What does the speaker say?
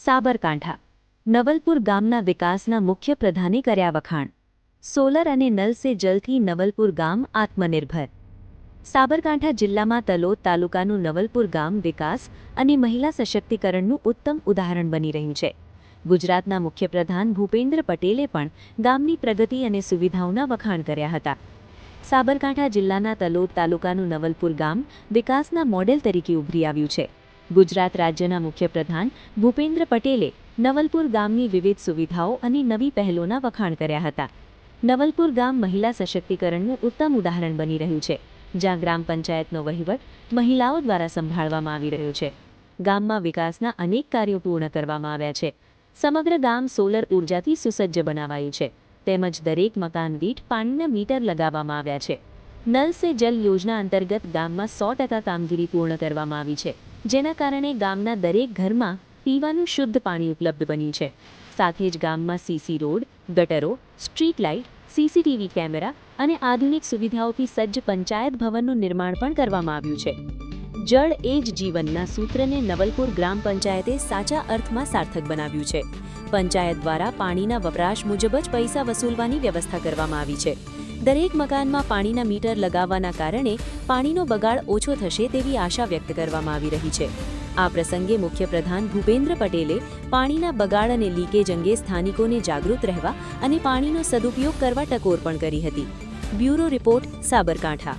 સાબરકાંઠા નવલપુર ગામના વિકાસના મુખ્ય પ્રધાને કર્યા વખાણ. સોલર અને નલ સે જલથી નવલપુર ગામ આત્મનિર્ભર. સાબરકાંઠા જિલ્લામાં તલોદ તાલુકાનું નવલપુર ગામ વિકાસ અને મહિલા સશક્તિકરણનું ઉત્તમ ઉદાહરણ બની રહ્યું છે. ગુજરાતના મુખ્યપ્રધાન ભૂપેન્દ્ર પટેલે પણ ગામની પ્રગતિ અને સુવિધાઓના વખાણ કર્યા હતા. સાબરકાંઠા જિલ્લાના તલોદ તાલુકાનું નવલપુર ગામ વિકાસના મોડેલ તરીકે ઉભરી આવ્યું છે. ગુજરાત રાજ્યના મુખ્યપ્રધાન ભૂપેન્દ્ર પટેલે નવલપુર ગામની વિવિધ સુવિધાઓ અને નવી પહેલોના વખાણ કર્યા હતા. નવલપુર ગામ મહિલા સશક્તિકરણનું ઉત્તમ ઉદાહરણ બની રહ્યું છે, જ્યાં ગ્રામ પંચાયતનો વહીવટ મહિલાઓ દ્વારા સંભાળવામાં આવી રહ્યો છે. ગામમાં વિકાસના અનેક કાર્યો પૂર્ણ કરવામાં આવ્યા છે. સમગ્ર ગામ સોલર ઉર્જાથી સુસજ્જ બનાવાયું છે, તેમજ દરેક મકાન દીઠ પાણીના મીટર લગાવવામાં આવ્યા છે. નલ સે જલ યોજના અંતર્ગત ગામમાં 100% કામગીરી પૂર્ણ કરવામાં આવી છે, જેના કારણે ગામના દરેક ઘરમાં પીવાનું શુદ્ધ પાણી ઉપલબ્ધ બન્યું છે. સાથે જ ગામમાં સીસી રોડ, ગટરો, સ્ટ્રીટ લાઇટ, સીસીટીવી કેમેરા અને આધુનિક સુવિધાઓથી સજ્જ પંચાયત ભવનનું નિર્માણ પણ કરવામાં આવ્યું છે. જળ એ જ જીવનના સૂત્રને નવલપુર ગ્રામ પંચાયતે સાચા અર્થમાં સાર્થક બનાવ્યું છે. પંચાયત દ્વારા પાણીના વપરાશ મુજબ જ પૈસા વસૂલવાની વ્યવસ્થા કરવામાં આવી છે. દરેક મકાનમાં પાણીના મીટર લગાવવાના કારણે પાણીનો બગાડ ઓછો થશે તેવી આશા વ્યક્ત કરવામાં આવી રહી છે. આ પ્રસંગે મુખ્યપ્રધાન ભૂપેન્દ્ર પટેલે પાણીના બગાડ અને લીકેજ અંગે સ્થાનિકોને જાગૃત રહેવા અને પાણીનો સદુપયોગ કરવા ટકોર પણ કરી હતી. Bureau report, Sabarkantha.